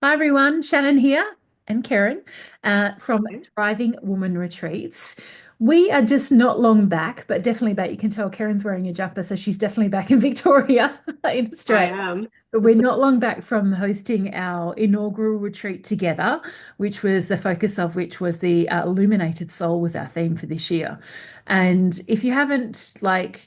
Hi everyone, Shannon here and Kerryn from Okay. Thriving Woman Retreats. We are just not long back, but definitely back. You can tell Kerryn's wearing a jumper, so she's definitely back in Victoria in I Australia. am. But we're not long back from hosting our inaugural retreat together, which was the focus of which was the Illuminated Soul was our theme for this year. And if you haven't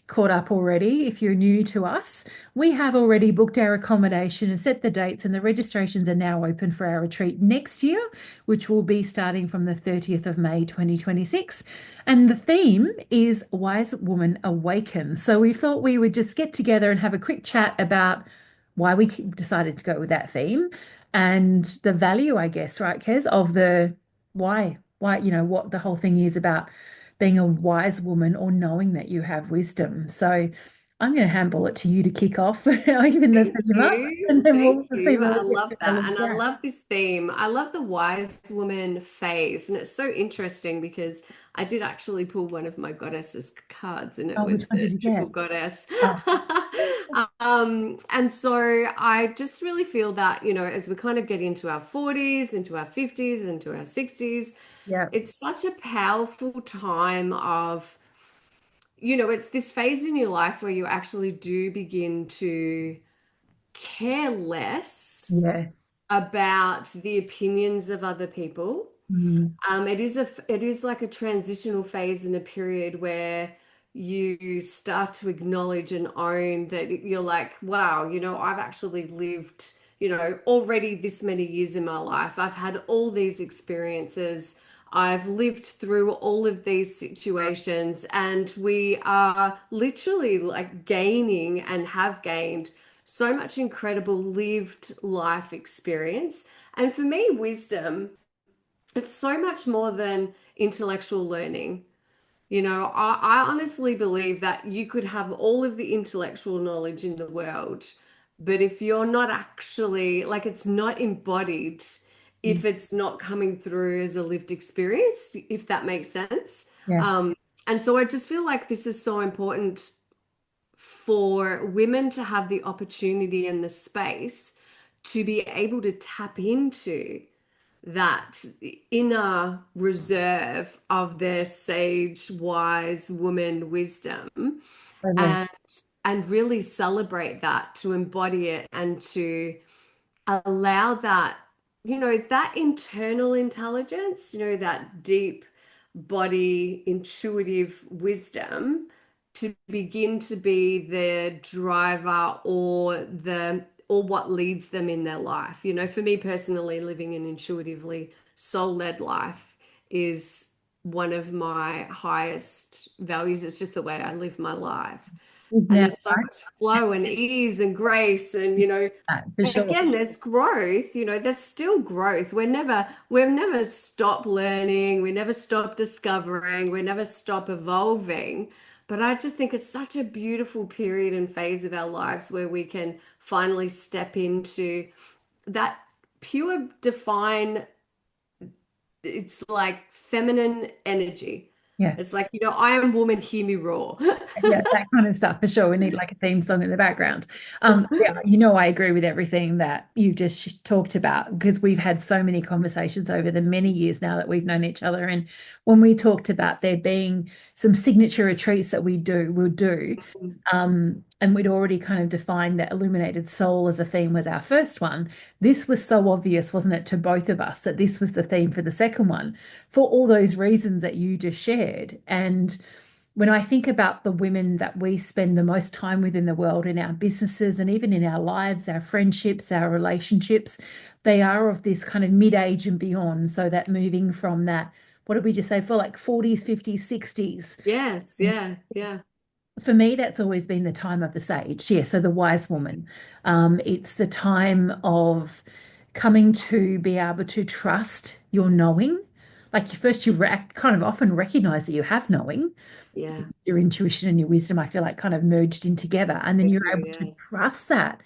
caught up already, if you're new to us, we have already booked our accommodation and set the dates, and the registrations are now open for our retreat next year, which will be starting from the 30th of May 2026. And the theme is Wise Woman Awaken. So we thought we would just get together and have a quick chat about why we decided to go with that theme and the value, I guess, right, Kez, of the why, what the whole thing is about being a wise woman or knowing that you have wisdom. So I'm going to handball it to you to kick off, even the Thank theme up, you. and then Thank we'll see you. where I we get love to our that. little And I chat. love this theme. I love the wise woman phase. And it's so interesting because I did actually pull one of my goddesses cards and it Oh, which was one did the you triple get? goddess. Oh, And so I just really feel that, as we kind of get into our 40s, into our 50s, into our 60s, yeah, it's such a powerful time of it's this phase in your life where you actually do begin to care less yeah. about the opinions of other people. Mm, It is like a transitional phase in a period where you start to acknowledge and own that you're like, wow, I've actually lived, already this many years in my life. I've had all these experiences. I've lived through all of these situations, and we are literally like gaining and have gained so much incredible lived life experience. And for me, wisdom, it's so much more than intellectual learning. I honestly believe that you could have all of the intellectual knowledge in the world, but if you're not actually, like, it's not embodied, mm, if it's not coming through as a lived experience, if that makes sense. yeah. Um, and so I just feel like this is so important for women to have the opportunity and the space to be able to tap into that inner reserve of their sage, wise woman wisdom Totally. and and really celebrate that, to embody it and to allow that, that internal intelligence, that deep body intuitive wisdom to begin to be the driver or what leads them in their life. For me personally, living an intuitively soul-led life is one of my highest values. It's just the way I live my life. Is And now there's so much flow and ease and grace and for sure. again, there's growth, there's still growth. We've never stopped learning, we never stop discovering, we never stop evolving. But I just think it's such a beautiful period and phase of our lives where we can finally step into that pure, define, it's like feminine energy. Yeah. It's like, I am woman, hear me roar. Yeah, that kind of stuff for sure. We need like a theme song in the background. Yeah, I agree with everything that you just talked about because we've had so many conversations over the many years now that we've known each other. And when we talked about there being some signature retreats that we'll do, and we'd already kind of defined that Illuminated Soul as a theme was our first one. This was so obvious, wasn't it, to both of us that this was the theme for the second one for all those reasons that you just shared. And when I think about the women that we spend the most time with in the world, in our businesses and even in our lives, our friendships, our relationships, they are of this kind of mid-age and beyond. So that moving from that, what did we just say, for like 40s, 50s, 60s. Yes, yeah, yeah, For me, that's always been the time of the sage. Yeah, so the wise woman. It's the time of coming to be able to trust your knowing. Like you first, kind of often recognize that you have knowing, yeah. your intuition and your wisdom, I feel like kind of merged in together. And then I you're do, able to yes. trust that.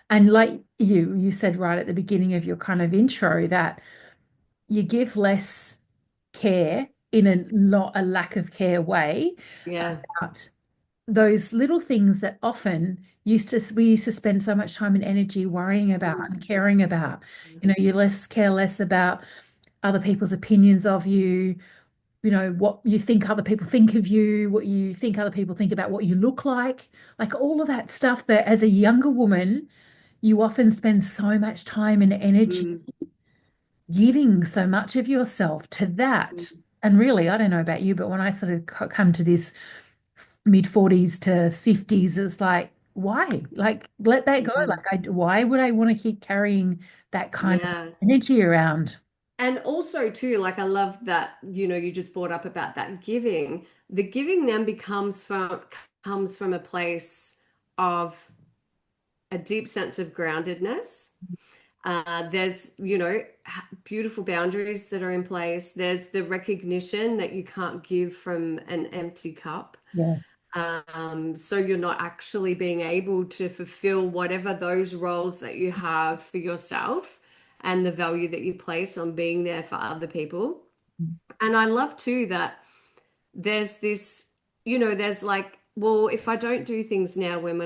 And like you said right at the beginning of your kind of intro that you give less care in a not a lack of care way Yeah. about those little things that often we used to spend so much time and energy worrying about and caring about. You know, you less care less about other people's opinions of you, you know, what you think other people think of you, what you think other people think about what you look like all of that stuff that as a younger woman, you often spend so much time and energy Mm, giving so much of yourself to that. mm, And really, I don't know about you, but when I sort of come to this mid 40s to 50s, it's like, why? Like, let that go. yes. Like, why would I want to keep carrying that kind of Yes. energy around? And also too, like I love that, you just brought up about that giving. The giving then comes from a place of a deep sense of groundedness. There's, beautiful boundaries that are in place. There's the recognition that you can't give from an empty cup. Yeah. So you're not actually being able to fulfill whatever those roles that you have for yourself and the value that you place on being there for other people. And I love too that there's this, there's like, well, if I don't do things now, when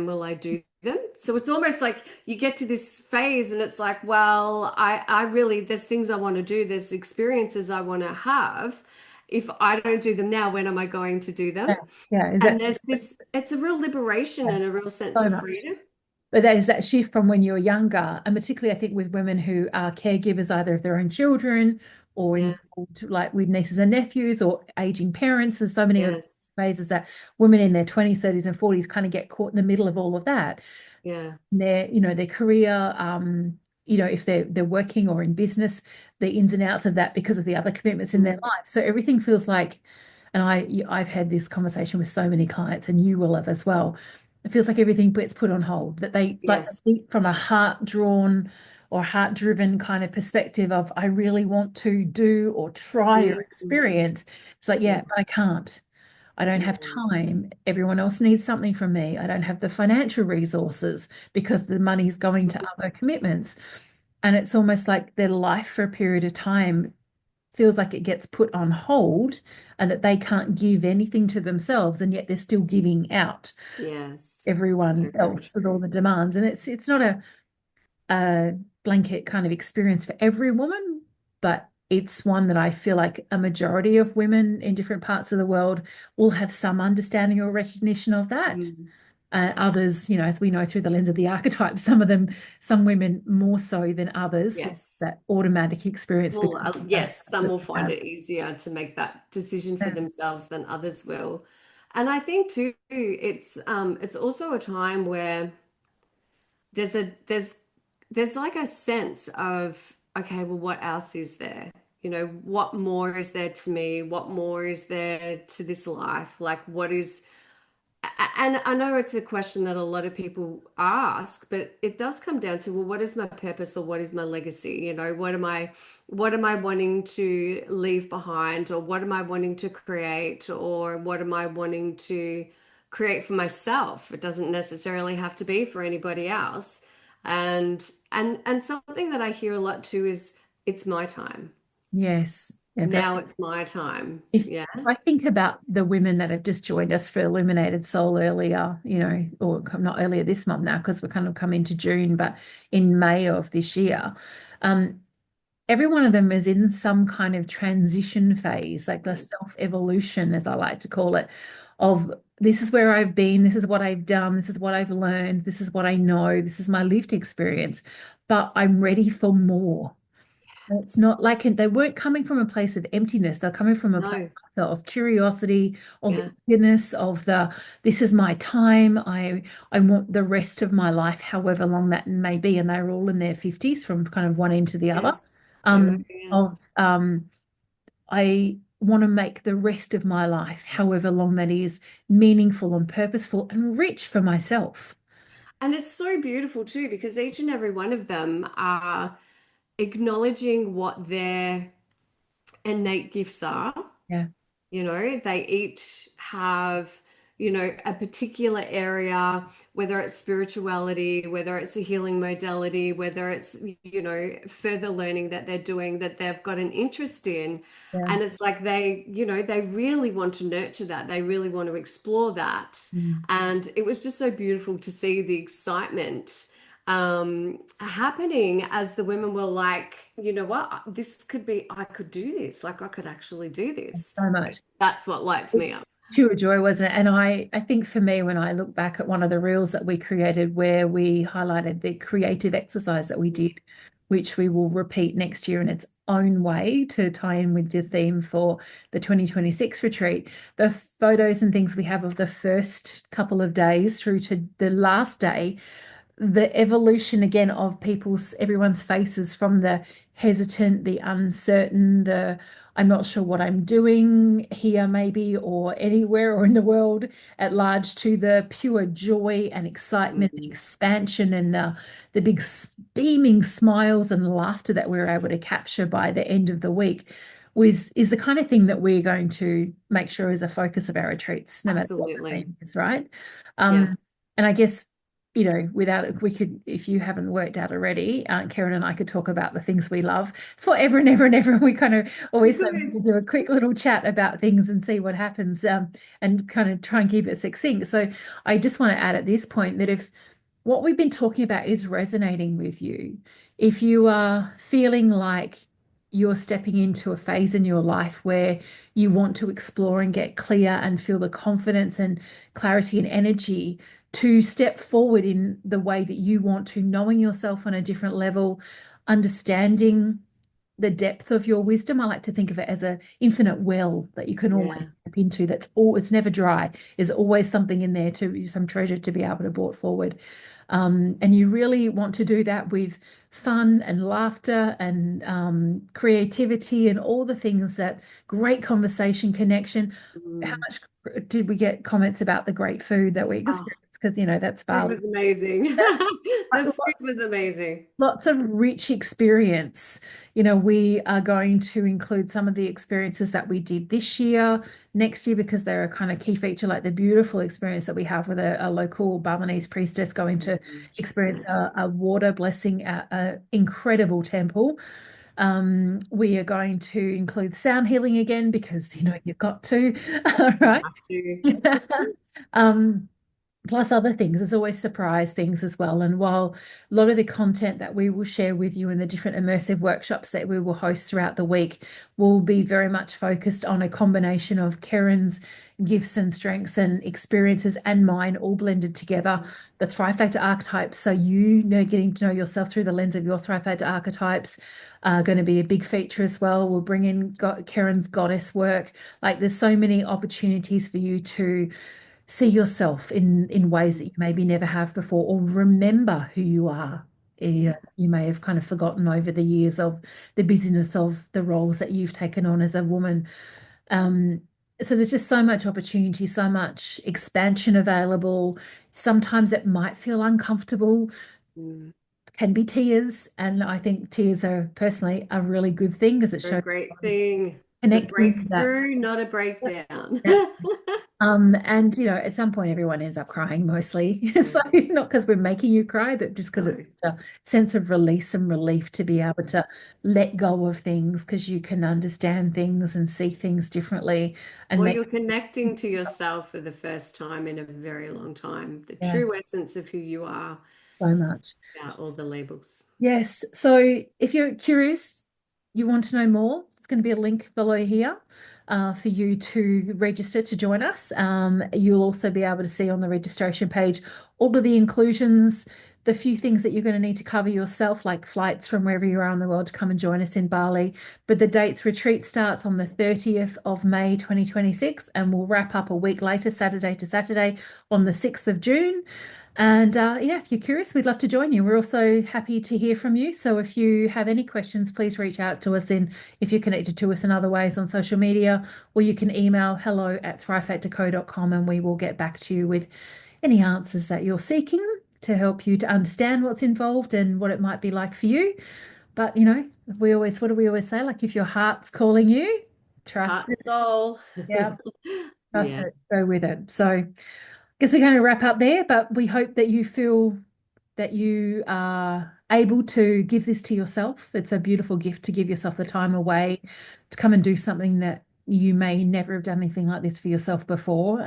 will I do them? So it's almost like you get to this phase and it's like, well, I really, there's things I want to do, there's experiences I want to have. If I don't do them now, when am I going to do them? Yeah. Yeah. Is And that there's this, it's a real liberation and a real sense so of much? freedom. But that is that shift from when you're younger, and particularly I think with women who are caregivers, either of their own children or Yeah. involved like with nieces and nephews or aging parents. There's so many of Yes. phases that women in their 20s, 30s, and 40s kind of get caught in the middle of all of that. Yeah. Their, you know, their career, you know, if they're working or in business, the ins and outs of that because of the other commitments in their Mm. life. So everything feels like, and I've had this conversation with so many clients, and you will have as well. It feels like everything gets put on hold, that they like Yes. from a heart drawn or heart driven kind of perspective of I really want to do or try or Mm. experience. It's like, Yeah. yeah, but I can't. I don't have Mm. time. Everyone else needs something from me. I don't have the financial resources because the money's going to other commitments. And it's almost like their life for a period of time feels like it gets put on hold and that they can't give anything to themselves, and yet they're still giving out Yes. everyone Very, very else with all true. the demands. And it's not a blanket kind of experience for every woman, but it's one that I feel like a majority of women in different parts of the world will have some understanding or recognition of that. Mm. Others, you know, as we know through the lens of the archetypes, some women more so than others with Yes. that automatic experience Well, because of the yes, some that will they find have. it easier to make that decision for Yeah. themselves than others will. And I think too, it's also a time where there's a there's like a sense of, okay, well, what else is there? What more is there to me? What more is there to this life? Like, what is and I know it's a question that a lot of people ask, but it does come down to, well, what is my purpose or what is my legacy? What am I wanting to leave behind, or what am I wanting to create, or what am I wanting to create for myself? It doesn't necessarily have to be for anybody else. And something that I hear a lot too is, it's my time. Yes. Yeah, very. Now it's my time. Yeah. If I think about the women that have just joined us for Illuminated Soul earlier, you know, or not earlier this month now, because we're kind of come into June, but in May of this year, um, every one of them is in some kind of transition phase, like the self-evolution, as I like to call it, of this is where I've been, this is what I've done, this is what I've learned, this is what I know, this is my lived experience, but I'm ready for more. It's not like they weren't coming from a place of emptiness. They're coming from a place No. of curiosity, of Yeah. eagerness, of this is my time. I want the rest of my life, however long that may be. And they're all in their 50s from kind of one end to the other. Yes. They were. Of Yes. I want to make the rest of my life, however long that is, meaningful and purposeful and rich for myself. And it's so beautiful too, because each and every one of them are acknowledging what their innate gifts are. Yeah. They each have, a particular area whether it's spirituality, whether it's a healing modality, whether it's, further learning that they're doing that they've got an interest in. Yeah. And it's like they really want to nurture that. They really want to explore that. Mm. And it was just so beautiful to see the excitement happening as the women were like, you know what, this could be, I could do this, like I could actually do this. So much. That's what lights me up. Pure joy, wasn't it? And I think for me, when I look back at one of the reels that we created where we highlighted the creative exercise that we did, which we will repeat next year in its own way to tie in with the theme for the 2026 retreat, the photos and things we have of the first couple of days through to the last day, the evolution again of everyone's faces, from the hesitant, the uncertain, the I'm not sure what I'm doing here, maybe, or anywhere or in the world at large, to the pure joy and excitement and Mhm. expansion, and the big beaming smiles and laughter that we were able to capture by the end of the week is the kind of thing that we're going to make sure is a focus of our retreats, no matter what the Absolutely. theme is, right? Yeah. And I guess, without it, we could, if you haven't worked out already, Kerryn and I could talk about the things we love forever and ever and ever. We kind of always say we Good. could do a quick little chat about things and see what happens, and kind of try and keep it succinct. So I just want to add at this point that if what we've been talking about is resonating with you, if you are feeling like you're stepping into a phase in your life where you want to explore and get clear and feel the confidence and clarity and energy to step forward in the way that you want to, knowing yourself on a different level, understanding the depth of your wisdom. I like to think of it as an infinite well that you can always Yeah. step into. That's all, it's never dry. There's always something in there, to some treasure to be able to brought forward. And you really want to do that with fun and laughter and creativity and all the things that great conversation, connection. How Mm. much did we get comments about the great food that we Oh, experienced? Because, that's food Bali. was amazing. The food was amazing. Lots of rich experience. We are going to include some of the experiences that we did this year, next year, because they're a kind of key feature, like the beautiful experience that we have with a local Balinese priestess going to She's experience magic. a water blessing at an incredible temple. We are going to include sound healing again because, you've got to, right? Have to. Um, Plus other things. There's always surprise things as well. And while a lot of the content that we will share with you in the different immersive workshops that we will host throughout the week will be very much focused on a combination of Kerryn's gifts and strengths and experiences and mine all blended together, the Thrive Factor archetypes. So, getting to know yourself through the lens of your Thrive Factor archetypes are going to be a big feature as well. We'll bring in Kerryn's goddess work. Like, there's so many opportunities for you to see yourself in ways that you maybe never have before, or remember who you are. Yeah. You may have kind of forgotten over the years of the busyness of the roles that you've taken on as a woman. Um, so there's just so much opportunity, so much expansion available. Sometimes it might feel uncomfortable, Mm. can be tears, and I think tears are personally a really good thing because it A shows great thing. The connecting that. breakthrough, not a breakdown. And at some point everyone ends up crying mostly. So not because we're making you cry, but just because it's No. a sense of release and relief to be able to let go of things because you can understand things and see things differently and Or make, you're connecting to yourself for the first time in a very long time. The yeah, true essence of who you are so much. without all the labels. Yes. So if you're curious, you want to know more, there's going to be a link below here for you to register to join us. You'll also be able to see on the registration page all of the inclusions, the few things that you're going to need to cover yourself, like flights from wherever you are in the world to come and join us in Bali. But the dates retreat starts on the 30th of May 2026 and we'll wrap up a week later, Saturday to Saturday, on the 6th of June. And yeah, if you're curious, we'd love to join you. We're also happy to hear from you. So if you have any questions, please reach out to us if you're connected to us in other ways on social media, or you can email hello@thrivefactorco.com and we will get back to you with any answers that you're seeking to help you to understand what's involved and what it might be like for you. But what do we always say? Like, if your heart's calling you, trust Heart and it. soul. Yeah, trust Yeah. it. Go with it. So Guess we're going to wrap up there, but we hope that you feel that you are able to give this to yourself. It's a beautiful gift to give yourself the time away to come and do something that you may never have done anything like this for yourself before.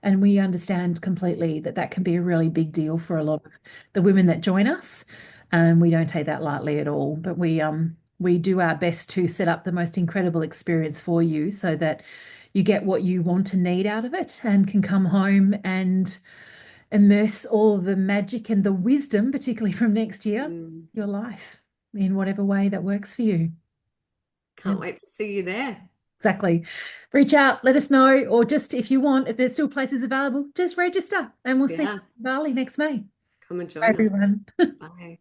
And we understand completely that that can be a really big deal for a lot of the women that join us. And we don't take that lightly at all, but we do our best to set up the most incredible experience for you so that you get what you want and need out of it and can come home and immerse all the magic and the wisdom, particularly from next year, Mm, your life in whatever way that works for you. Yeah, can't wait to see you there. exactly. Reach out, let us know, or just if you want, if there's still places available, just register and we'll see you Yeah, in Bali next May. come and Bye, join us. everyone. Bye.